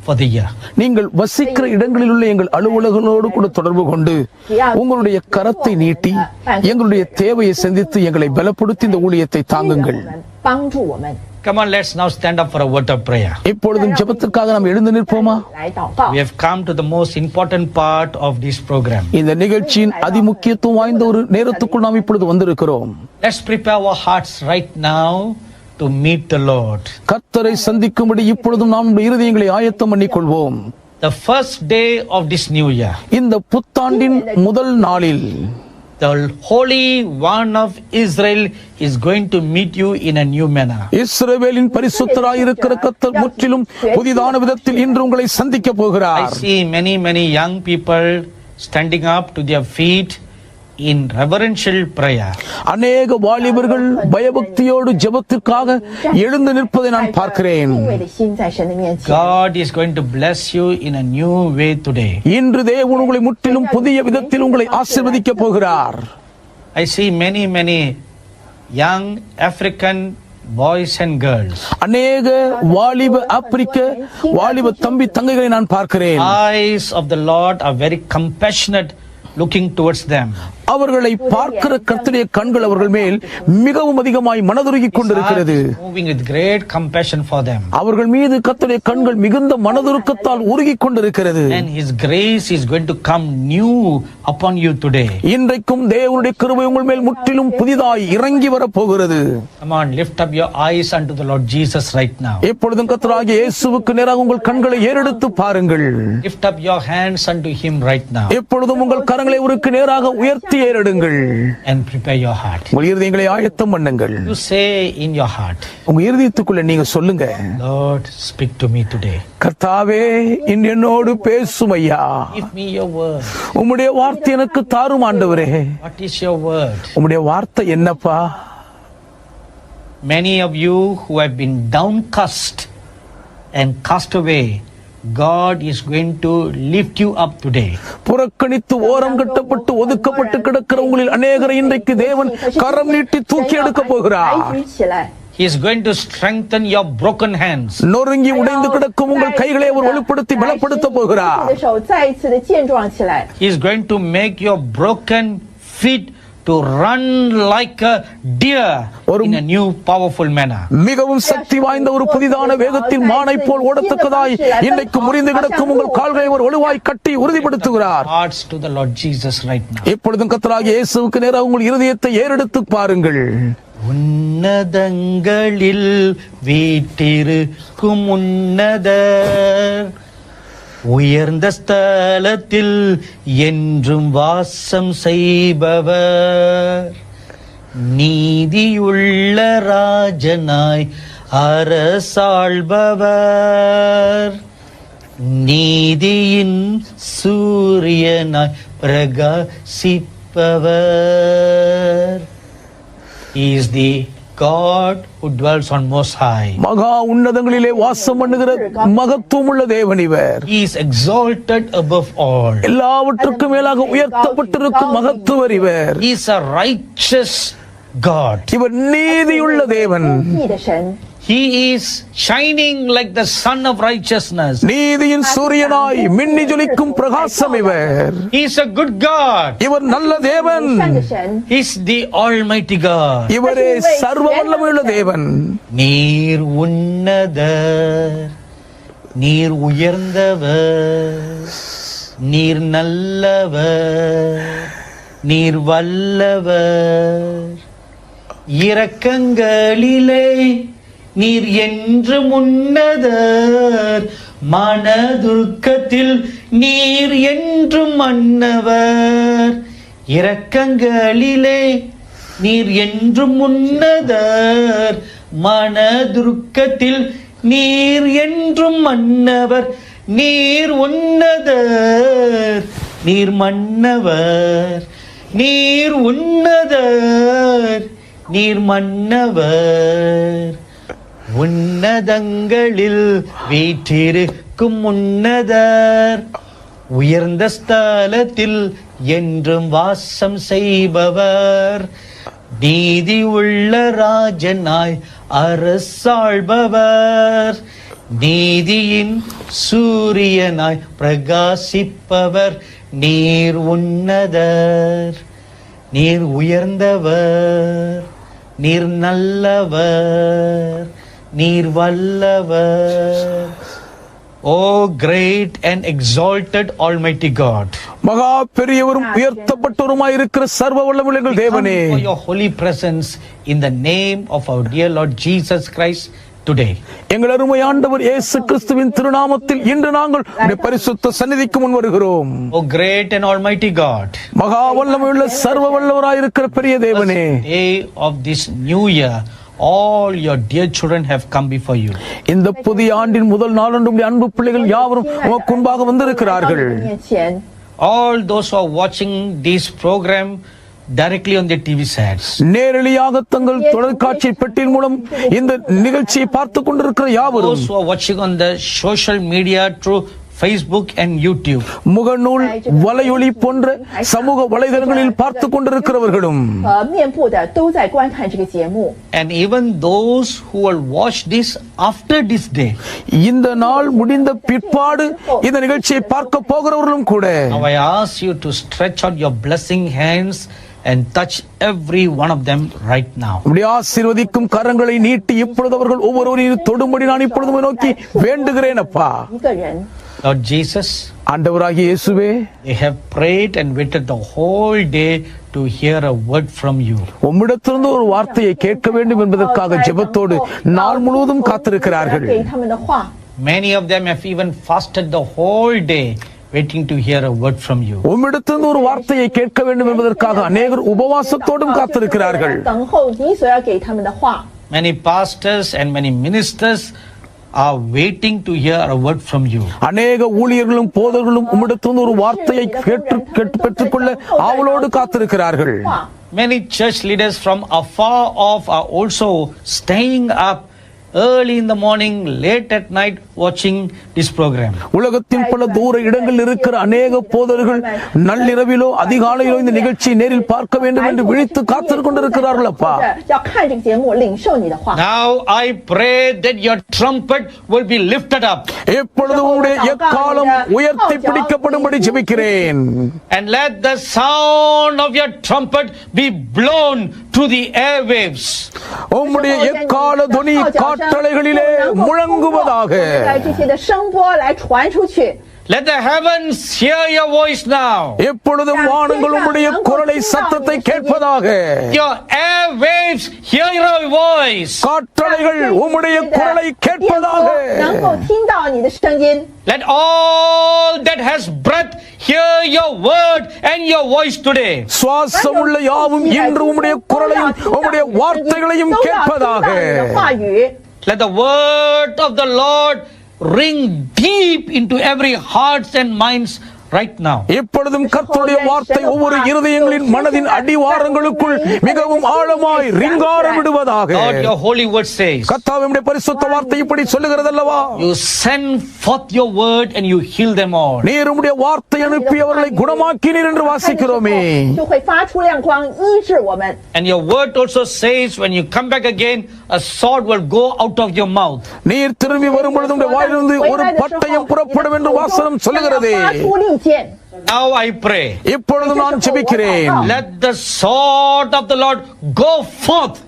for the year. நீங்கள் வசிக்கிற இடங்களில் உள்ள எங்கள் அலுவலர்களோடு கூட தொடர்பு கொண்டு உங்களுடைய கரத்தை நீட்டி எங்களுடைய தேவையை சந்தித்து எங்களை பலப்படுத்தி இந்த ஊழியத்தை தாங்குங்கள். 帮助我们。 Come on, let's now stand up for a word of prayer. இப்பொழுதும் ஜெபத்திற்காக நாம் எழுந்து நிற்போமா? 来祷告 We。have come to the most important part of this program. இந்த நிகழ்ச்சியின் அதிமுக்கியத்துவம் வாய்ந்த ஒரு நேரத்துக்குள் நாம் இப்பொழுது வந்திருக்கிறோம். Let's prepare our hearts right now to meet the Lord. கர்த்தரை சந்திக்கும்படி இப்பொழுதும் நாம் நம்முடைய இருதயங்களை ஆயத்தம் பண்ணிக்கொள்வோம். The first day of this new year, இந்த புத்தாண்டின் முதல் நாளில் the Holy One of Israel is going to meet you in a new manner. இஸ்ரவேலின் பரிசுத்தராயிருக்கிற கர்த்தர் முற்றிலும் புதிதான விதத்தில் இன்று உங்களை சந்திக்க I போகிறார். see many young people standing up to their feet in reverential prayer. அநேக வாலிபர்கள் பயபக்தியோடு ஜெபத்திற்காக எழுந்து நிற்பதை நான் பார்க்கிறேன். 敬畏的心在神的面前。 God is going to bless you in a new way today. இன்று தேவன் உங்களை முற்றிலும் புதிய விதத்தில் உங்களை ஆசீர்வதிக்க போகிறார். I see many young African boys and girls. அநேக வாலிப ஆப்பிரிக்க வாலிப தம்பி தங்கைகளை நான் பார்க்கிறேன். Eyes of the Lord are very compassionate looking towards them. அவர்களை பார்க்கிற கர்த்தருடைய கண்கள் அவர்கள் மேல் மிகவும் அதிகமாய் மனதுருகிக் கொண்டிருக்கிறது. Moving with great compassion for them. அவர்கள் மீது கர்த்தருடைய கண்கள் மிகுந்த மனதுருக்கத்தால் உருகிக் கொண்டிருக்கிறது. And His grace is going to come new upon you today. இன்றைக்கும் தேவனுடைய கிருபை உங்கள் மேல் முற்றிலும் புதிதாய் இறங்கி வரப் போகிறது. Come on, lift up your eyes unto the Lord Jesus right now. எப்பொழுதும் கர்த்தராகிய இயேசுவுக்கு நேராக உங்கள் கண்களை ஏறெடுத்து பாருங்கள். Lift up your hands unto Him right now. எப்பொழுதும் உங்கள் கரங்களை அவருக்கு நேராக உயர்த்தி ஏறெடுங்கள். And prepare your heart. உங்கள் இருதயங்களை ஆயத்தம் பண்ணுங்கள். You say in your heart, உங்க இருதயத்துக்குள்ள நீங்க சொல்லுங்க, Lord, speak to me today. கர்த்தாவே இன்று என்னோடு பேசும் ஐயா. Give me your word. உம்முடைய வார்த்தை எனக்கு தாரும் ஆண்டவரே. What is your word? உம்முடைய வார்த்தை என்னப்பா? Many of you who have been downcast and cast away, God is going to lift you up today. புறக்கணித்து ஓரம் கட்டப்பட்டு ஒதுக்கப்பட்டு கிடக்கிற உங்களில் அநேகரை இன்றைக்கு தேவன் கரம் நீட்டி தூக்கி எடுக்க போகிறார். 抬举起来， He is going to strengthen your broken hands. நொறுங்கி உடைந்து கிடக்கும் உங்கள் கைகளை அவர் வலுப்படுத்தி பலப்படுத்த போகிறார். 你的手再一次的健壮起来， He is going to make your broken feet to run like a deer in a new powerful manner. மிகவும் சக்தி வாய்ந்த ஒரு புதிதான வேகத்தில் மானை போல் ஓடத்தக்கதாய் இன்றைக்கு முறிந்து கிடக்கும் உங்கள் கால்களை ஒரு வலுவாய் கட்டி உறுதிப்படுத்துகிறார். Hearts to the Lord Jesus right now. எப்பொழுதும் கர்த்தராகிய இயேசுவுக்கு நேராக உங்கள் இருதயத்தை ஏறெடுத்து பாருங்கள். உன்னதங்களில் வீற்றிருக்கும் உன்னதர், உயர்ந்த ஸ்தலத்தில் என்றும் வாசம் செய்பவர், நீதியுள்ள ராஜனாய் அரசாள்பவர், நீதியின் சூரியனாய் பிரகாசிப்பவர். He is the God who dwells on most high. மகா உன்னதங்களிலே வாசம் பண்ணுகிற மகத்துவமுள்ள தேவன் இவர். He is exalted above all. எல்லாவற்றுக்கும் மேலாக உயர்த்தப்பட்டிருக்கும் மகத்துவர் இவர். He is a righteous God. இவர் நீதியுள்ள தேவன். 义的神， He is shining like the sun of righteousness. நீதியின் சூரியனாய் மின்னி ஜொலிக்கும் பிரகாசம் இவர். He is a good God. இவர் நல்ல தேவன். 善的神， He is the almighty God. இவரே சர்வ வல்லமையுள்ள தேவன். நீர் உன்னதர், நீர் உயர்ந்தவர், நீர் நல்லவர், நீர் வல்லவர், இரக்கங்களிலே நீர் என்று உன்னதர், மனதுருக்கத்தில் நீர் என்று மன்னவர், இரக்கங்களிலே நீர் என்றும் உன்னதர், மனதுருக்கத்தில் நீர் என்றும் மன்னவர், நீர் உன்னதர், நீர் மன்னவர், நீர் உன்னதர், நீர் மன்னவர், உன்னதங்களில் வீற்றிருக்கும் உன்னதர், உயர்ந்த ஸ்தலத்தில் என்றும் வாசம் செய்பவர், நீதி உள்ள ராஜனாய் அரசாள்பவர், நீதியின் சூரியனாய் பிரகாசிப்பவர், நீர் உன்னதர், நீர் உயர்ந்தவர், நீர் நல்லவர், நீர் வல்லவர். Oh great and exalted almighty God, மகா பெரியவரும் உயர்த்தப்பட்டவருமாய் இருக்கிற சர்வ வல்லமையுள்ள தேவனே, for your holy presence in the name of our dear Lord Jesus Christ today. எங்கள் அருமை ஆண்டவர் இயேசு கிறிஸ்துவின் திருநாமத்தில் இன்று நாங்கள் உம்முடைய பரிசுத்த சந்நிதிக்கு முன் வருகிறோம். Oh great and almighty God, மகா வல்லமையுள்ள சர்வ வல்லவராய் இருக்கிற பெரிய தேவனே, day of this new year, all your dear children have come before you. இந்த புதிய ஆண்டின் முதல் நாளன்று உம்முடைய அன்பு பிள்ளைகள் யாவரும் உமக்கு முன்பாக வந்திருக்கிறார்கள். 面前， All those who are watching this program directly on their TV sets, நேரடியாக தங்கள் தொலைக்காட்சி பெட்டியின் மூலம் இந்த நிகழ்ச்சியை பார்த்துக் கொண்டிருக்கிற யாவரும், those who are watching on the social media through Facebook and YouTube. முகநூல் வலையொலி போன்ற சமூக வலைதளங்களில் பார்த்து கொண்டிருக்கிறவர்களும் 面部的都在观看这个节目。 And even those who will watch this after this day. இந்த நாள் முடிந்த பிற்பாடு இந்த நிகழ்ச்சியை பார்க்க போகிறவர்களும் கூட Now I ask you to stretch out your blessing hands and touch every one of them right now. உம்முடைய ஆசீர்வதிக்கும் கரங்களை நீட்டி இப்பொழுது அவர்கள் ஒவ்வொருவரையும் தொடும்படி நான் இப்பொழுது நோக்கி வேண்டுகிறேன் அப்பா. 一个人， Lord Jesus, ஆண்டவராகிய இயேசுவே, they have prayed and waited the whole day to hear a word from you. உம்மிடத்திலிருந்து ஒரு வார்த்தையை கேட்க வேண்டும் என்பதற்காக ஜெபத்தோடு நாள் முழுவதும் காத்திருக்கிறார்கள். 给他们的话， Many of them have even fasted the whole day waiting to hear a word from you. உம்மிடத்திலிருந்து ஒரு வார்த்தையை கேட்க வேண்டும் என்பதற்காக அநேகர் உபவாசத்தோடும் காத்திருக்கிறார்கள். 等候你所要给他们的话。 Many pastors and many ministers are waiting to hear a word from you. அநேக ஊழியர்களும் போதர்களும் உம்மிடத்திலிருந்து ஒரு வார்த்தையை கேட்டு பெற்றுக்கொள்ள ஆவலோடு காத்திருக்கிறார்கள். Many church leaders from afar off are also staying up early in the morning, late at night watching this program. உலகத்தின் பல தூர இடங்களில் இருக்கிற அநேக போதர்கள் நள்ளிரவிலோ அதிகாலையிலோ இந்த நிகழ்ச்சியை நேரில் பார்க்க வேண்டும் என்று விழித்து காத்துக் கொண்டிருக்கிறார்கள் அப்பா. 要看这个节目，领受你的话。 Now I pray that your trumpet will be lifted up. எப்பொழுது உம்முடைய எக்காலம் உயர்த்தி பிடிக்கப்படும்படி ஜெபிக்கிறேன். And let the sound of your trumpet be blown through the airwaves. உம்முடைய எக்கால துணி காற்றலைகளிலே முழங்குவதாக. 在这些的声波来传出去。 Let the heavens hear your voice now. எப்பொழுதும் வானங்கள் உம்முடைய குரலை சத்தத்தை கேட்பதாக. Your airwaves hear your voice. காற்றலைகள் உம்முடைய குரலை கேட்பதாக. 能够听到你的声音。 Let all that has breath hear your word and your voice today. சுவாசம் உள்ள யாவும் இன்று உம்முடைய குரலையும் உம்முடைய வார்த்தைகளையும் கேட்பதாக. 话语。 Let the word of the Lord ring deep into every hearts and minds right now. இப்பொழுதும் கர்த்தருடைய வார்த்தை ஒவ்வொரு இருதயங்களின் மனதின் அடிவாரங்களுக்குள் மிகவும் ஆழமாய் ரிங்காரம் விடுவதாக. Lord, your holy word says, கர்த்தாவுடைய பரிசுத்த வார்த்தை இப்படி சொல்லுகிறதல்லவா, you send forth your word and you heal them all. நீர் உம்முடைய வார்த்தை அனுப்பி அவர்களை குணமாக்கினீர் என்று வாசிக்கிறோமே. 就会发出亮光医治我们。 And your word also says when you come back again a sword will go out of your mouth. நீர் திரும்பி வரும்பொழுது உம்முடைய வாயிலிருந்து ஒரு பட்டயம் புறப்படும் என்று வாசனம் சொல்லுகிறதே. 发出利剑。 Now I pray, இப்பொழுது நான் ஜெபிக்கிறேன். let the sword of the Lord go forth.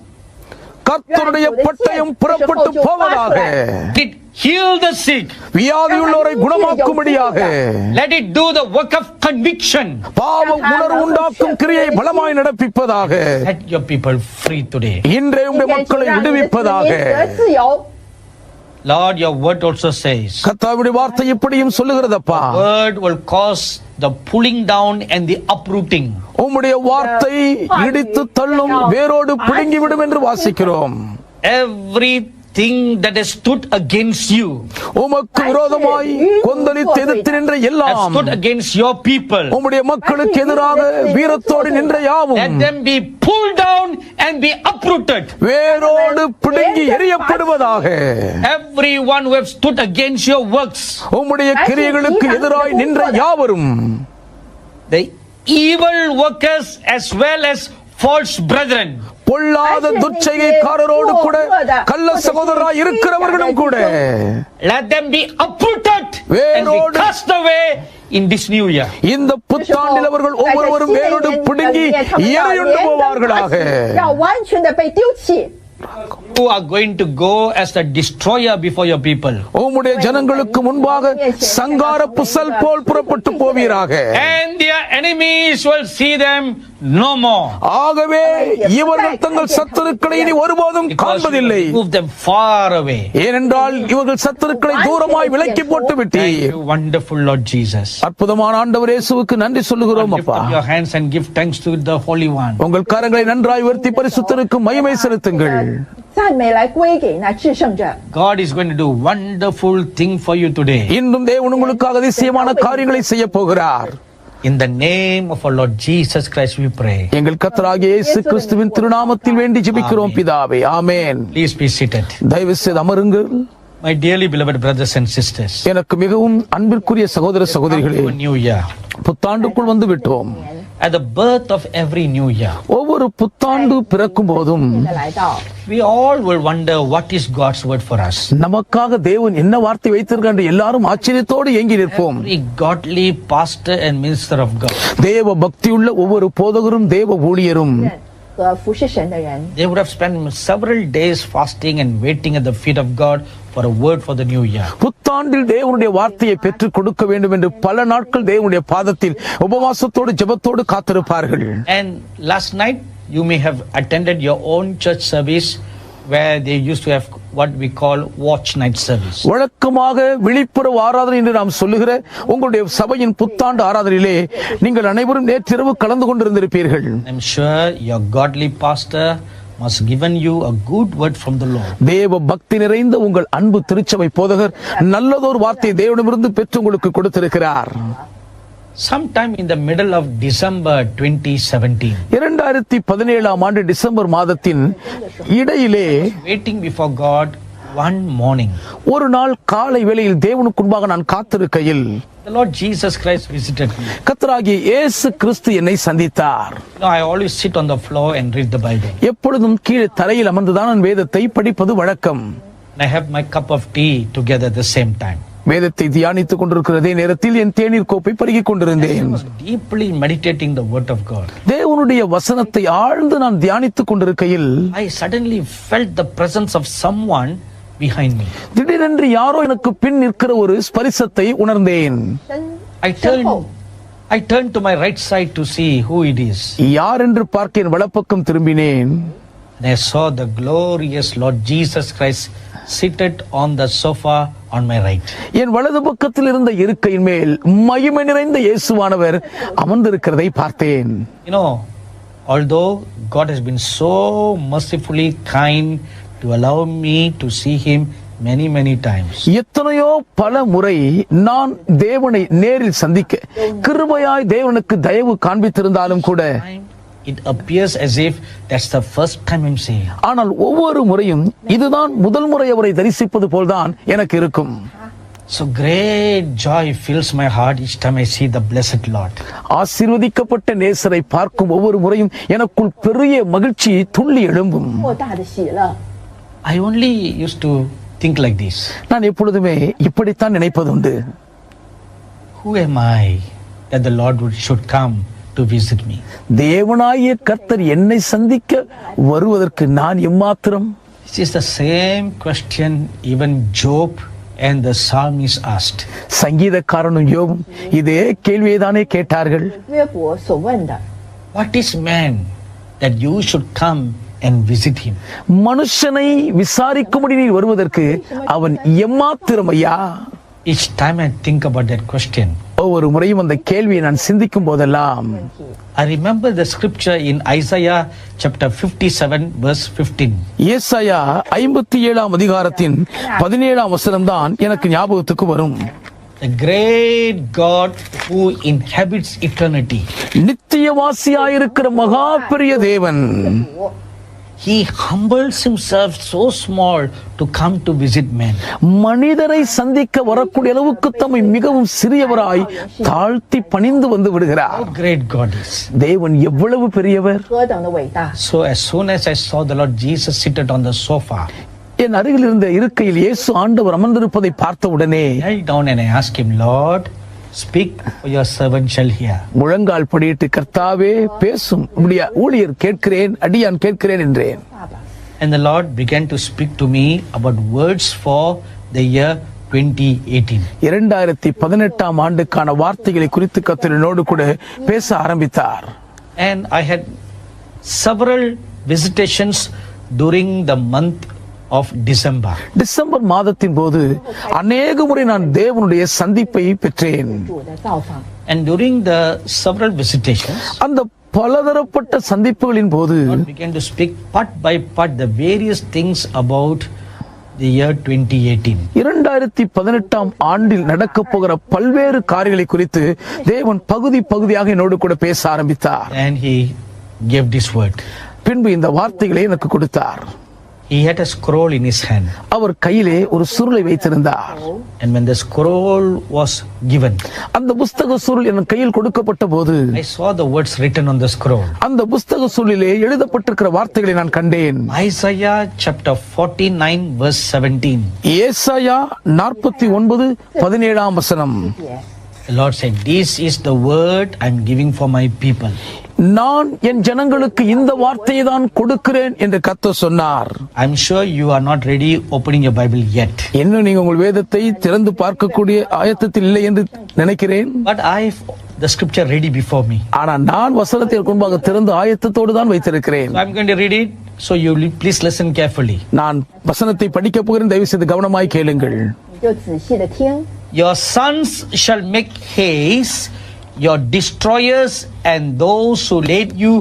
கர்த்தருடைய பட்டயம் புறப்பட்டு போவதாக. It heal the sick. வியாதியுள்ளோரை குணமாக்கும்படியாக. Let it do the work of conviction. பாவ உணர்வு உண்டாக்கும் கிரியை பலமாய் நடப்பிப்பதாக. Set your people free today. இன்றைய உம்முடைய மக்களை விடுவிப்பதாக. 得自由。 Lord, your word also says, கர்த்தாவுடைய வார்த்தை இப்படியும் சொல்லுகிறதப்பா, word will cause the pulling down and the uprooting. உம்முடைய வார்த்தை இடித்து தள்ளும், வேரோடு பிடுங்கிவிடும் என்று வாசிக்கிறோம். Everything that has stood against you, உமக்கு விரோதமாய் கொந்தளித்து எதிர்த்து நின்ற has எல்லாம், stood against your people, உம்முடைய மக்களுக்கு எதிராக வீரத்தோடு நின்ற யாவும் let them be pulled down and be uprooted. வேரோடு பிடுங்கி எறியப்படுவதாக. Everyone who have stood against your works, உம்முடைய கிரியைகளுக்கு எதிராய் நின்ற யாவரும், the evil workers as well as false brethren, பொல்லாத துர்ச்செய்கைக்காரரோடு கூட கள்ள சகோதரராய் இருக்கிறவர்களும் கூட, let them be uprooted and வேரோடு be cast away in this new year. இந்த புத்தாண்டில் அவர்கள் ஒவ்வொருவரும் வேரோடு பிடுங்கி எறியுண்டு போவார்களாக. 要完全的被丢弃。 You are going to go as the destroyer before your people. உம்முடைய ஜனங்களுக்கு முன்பாக சங்கார புசல் போல் புறப்பட்டு போவீராக. And their enemies will see them no more. ஆகவே இவர்கள் தங்கள் சத்துருக்களை இனி ஒருபோதும் காண்பதில்லை. Move them far away. ஏனென்றால் இவர்கள் சத்துருக்களை தூரமாய் விலக்கி போட்டு விட்டீர். Thank you, wonderful Lord Jesus. அற்புதமான ஆண்டவர் இயேசுவுக்கு நன்றி சொல்லுகிறோம் Lift அப்பா. up your hands and give thanks to the Holy One. உங்கள் கரங்களை நன்றாய் உயர்த்தி பரிசுத்தருக்கு மகிமை செலுத்துங்கள். 赞美来归给那至圣者。 God is going to do wonderful thing for you today. இன்றும் தேவன் உங்களுக்காக அதிசயமான காரியங்களை செய்ய போகிறார். In the name of our Lord Jesus Christ we pray. எங்கள் கர்த்தராகிய இயேசு கிறிஸ்துவின் திருநாமத்தில் வேண்டி ஜெபிக்கிறோம் பிதாவே. ஆமென். Please be seated. தயவு செய்து அமருங்கள். My dearly beloved brothers and sisters, எனக்கு மிகவும் அன்பிற்குரிய சகோதர சகோதரிகளே, a new year. புத்தாண்டுக்குள் வந்து விட்டோம். At the birth of every new year, ஒவ்வொரு புத்தாண்டு பிறக்கும் போதும் 新的来到， we all will wonder what is God's word for us. நமக்காக தேவன் என்ன வார்த்தை வைத்திருக்கார் என்று எல்லாரும் ஆச்சரியத்தோடு ஏங்கி நிற்போம். Every godly pastor and minister of God, தேவ பக்தியுள்ள ஒவ்வொரு போதகரும் தேவ ஊழியரும் 和服侍神的人， they would have spent several days fasting and waiting at the feet of God for a word for the new year. புத்தாண்டில் தேவனுடைய வார்த்தையை பெற்றுக் கொடுக்க வேண்டும் என்று பல நாட்கள் தேவனுடைய பாதத்தில் உபவாசத்தோடு ஜெபத்தோடு காத்திருப்பார்கள். And last night you may have attended your own church service where they used to have what we call watch night service. வழக்கமாக விழிப்புறவு ஆராதனை என்று நாம் சொல்லுகிற உங்களுடைய சபையின் புத்தாண்டு ஆராதனையிலே நீங்கள் அனைவரும் நேற்றிரவு கலந்து கொண்டிருந்திருப்பீர்கள். I'm sure your godly pastor must given you a good word from the Lord. தேவ பக்தி நிறைந்த உங்கள் அன்பு திருச்சபை போதகர் நல்லதொரு வார்த்தையை தேவனிடமிருந்து பெற்று உங்களுக்கு கொடுத்திருக்கிறார். Sometime in the middle of December 2017, 2017 ஆண்டு டிசம்பர் மாதத்தின் இடையிலே waiting before God one morning, ஒரு நாள் காலை வேளையில் தேவனுக்கு முன்பாக நான் காத்திருக்கையில் the Lord Jesus Christ visited me. கர்த்தராகிய இயேசு கிறிஸ்து என்னை சந்தித்தார். I always sit on the floor and read the Bible. எப்பொழுதும் கீழே தரையில் அமர்ந்துதான் நான் வேதத்தை படிப்பது வழக்கம். I have my cup of tea together at the same time. வேதத்தை தியானித்துக் கொண்டிருக்கிறதே நேரத்தில் என் தேநீர் கோப்பை பருகிக் கொண்டிருந்தேன். I was deeply meditating the word of God. தேவனுடைய வசனத்தை ஆழ்ந்து நான் தியானித்துக் கொண்டிருக்கையில் I suddenly felt the presence of someone behind me. திடீரென்று யாரோ எனக்கு பின் நிற்கிற ஒரு ஸ்பரிசத்தை உணர்ந்தேன். 身后 I turned to my right side to see who it is. யார் என்று பார்க்க என் வலப்பக்கம் திரும்பினேன். And I saw the glorious Lord Jesus Christ seated on the sofa on my right. என் வலது பக்கத்தில் இருந்த இருக்கையின் மேல் மகிமை நிறைந்த இயேசுவானவர் அமர்ந்திருக்கிறதை பார்த்தேன். You know, although God has been so mercifully kind to allow me to see him many times, எத்தனையோ பல முறை நான் தேவனை நேரில் சந்திக்க கிருபையாய் தேவனுக்கு தயவு காண்பித்திருந்தாலும் கூட it appears as if that's the first time I'm seeing. ஆனால் ஒவ்வொரு முறையும் இதுதான் முதல் முறை அவரை தரிசிப்பது போல்தான் எனக்கு இருக்கும். So great joy fills my heart each time I see the blessed Lord. ஆசீர்வதிக்கப்பட்ட நேசரை பார்க்கும் ஒவ்வொரு முறையும் எனக்குள் பெரிய மகிழ்ச்சி துள்ளி எழும்பும். 莫大的喜乐。 I only used to think like this. நான் எப்பொழுதுமே இப்படித்தான் நினைப்பதுண்டு. Who am I that the Lord should come to visit me? தேவனாகிய கர்த்தர் என்னை சந்திக்க வருவதற்கு நான் எம்மாத்திரம்? This is the same question even Job and the psalmist asked. சங்கீதக்காரனும் யோபும் இதே கேள்வியை தானே கேட்டார்கள். 约伯所问的， What is man that you should come and visit him? மனுஷனை விசாரிக்கும்படி நீ வருவதற்கு அவன் எம்மாத்திரம் ஐயா? Each time I think about that question, ஒவ்வொரு முறையும் அந்த கேள்வியை நான் சிந்திக்கும் போதெல்லாம் I remember the scripture in Isaiah chapter 57 verse 15. ஏசாயா 57 அதிகாரத்தின் 17 வசனம் தான் எனக்கு ஞாபகத்துக்கு வரும். The great God who inhabits eternity. நித்தியவாசியாயிருக்கிற மகா பெரிய தேவன் He humbles himself so small to come to visit men. மனிதரை சந்திக்க வரக்கூடிய அளவுக்கு தம்மை மிகவும் சிறியவராய் தாழ்த்தி பணிந்து வந்து விடுகிறார். How great God is. தேவன் எவ்வளவு பெரியவர். 何等的伟大！ So as soon as I saw the Lord Jesus seated on the sofa, என் அருகில் இருந்த இருக்கையில் இயேசு ஆண்டவர் அமர்ந்திருப்பதை பார்த்த உடனே I knelt down and I asked him, Lord, speak for your servant shall hear. முழங்கால் படியிட்டு கர்த்தாவே பேசும், உம்முடைய ஊழியர் கேட்கிறேன், அடியான் கேட்கிறேன் என்றேன். And the Lord began to speak to me about words for the year 2018. 2018 ஆண்டுக்கான வார்த்தைகளை குறித்து கர்த்தர் என்னோடு கூட பேச ஆரம்பித்தார். And I had several visitations during the month of December. December மாதத்தின் போது அநேக முறை நான் தேவனுடைய சந்திப்பை பெற்றேன். 主的造访， And during the several visitations, அந்த பலதரப்பட்ட சந்திப்புகளின் போது God began to speak part by part the various things about the year 2018. 2018 ஆண்டில் நடக்க போகிற பல்வேறு காரியங்களை குறித்து தேவன் பகுதியாக என்னோடு கூட பேச ஆரம்பித்தார். And he gave this word. பின்பு இந்த வார்த்தைகளை எனக்கு கொடுத்தார். He had a scroll in his hand. அவர் கையிலே ஒரு சுருளை வைத்திருந்தார். And when the scroll was given, அந்த புஸ்தக சுருள் என் கையில் கொடுக்கப்பட்ட போது I saw the words written on the scroll. அந்த புஸ்தக சுருளிலே எழுதப்பட்டிருக்கிற வார்த்தைகளை நான் கண்டேன். Isaiah chapter 49 verse 17. ஏசாயா 49:17 வசனம். The Lord said, "This is the word I'm giving for my people." நான் என் ஜனங்களுக்கு இந்த வார்த்தையை தான் கொடுக்கிறேன் என்று கர்த்தர் சொன்னார். I'm sure you are not ready opening your Bible yet. இன்னும் நீங்க உங்கள் வேதத்தை திறந்து பார்க்கக்கூடிய ஆயத்தத்தில் இல்லை என்று நினைக்கிறேன். But I've the scripture ready before me. ஆனா நான் வசனத்தை முன்பாக திறந்து ஆயத்தத்தோடு தான் வைத்திருக்கிறேன். So I'm going to read it. So you please listen carefully. நான் வசனத்தை படிக்க போகிறேன், தயவு செய்து கவனமாய் கேளுங்கள். 你就仔细的听。 Your sons shall make haste, your destroyers and those who led you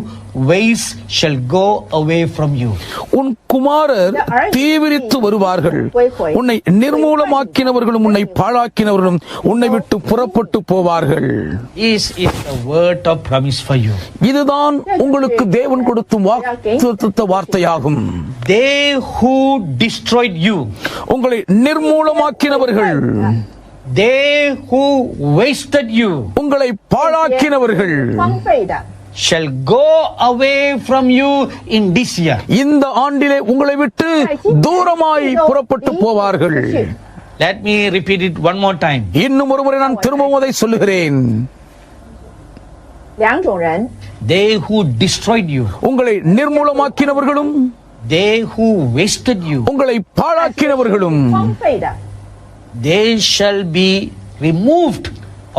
waste shall go away from you. உன் குமாரர் தீவிரித்து வருவார்கள், உன்னை நிர்மூலமாக்கினவர்களும் உன்னை பாழாக்கினவர்களும் உன்னை விட்டு புறப்பட்டு போவார்கள். This is the word of promise for you. இதுதான் உங்களுக்கு தேவன் கொடுத்தும் வாக்குத்தத்த வார்த்தையாகும். They who destroyed you, உங்களை நிர்மூலமாக்கினவர்கள், they who wasted you, உங்களை பாழாக்கினவர்கள் 荒废的 shall go away from you in this year. இந்த ஆண்டிலே உங்களை விட்டு தூரமாய் புறப்பட்டு போவார்கள். Let me repeat it one more time. இன்னும் ஒருமுறை நான் திரும்பவும் அதை சொல்லுகிறேன். 两种人， They who destroyed you, உங்களை நிர்மூலமாக்கினவர்களும் they who wasted you, உங்களை பாழாக்கினவர்களும் 荒废的 they shall be removed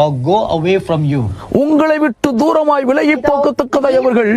or go away from you. உங்களை விட்டு தூரமாய் விலகி போக்கத்தக்கதாய் அவர்கள்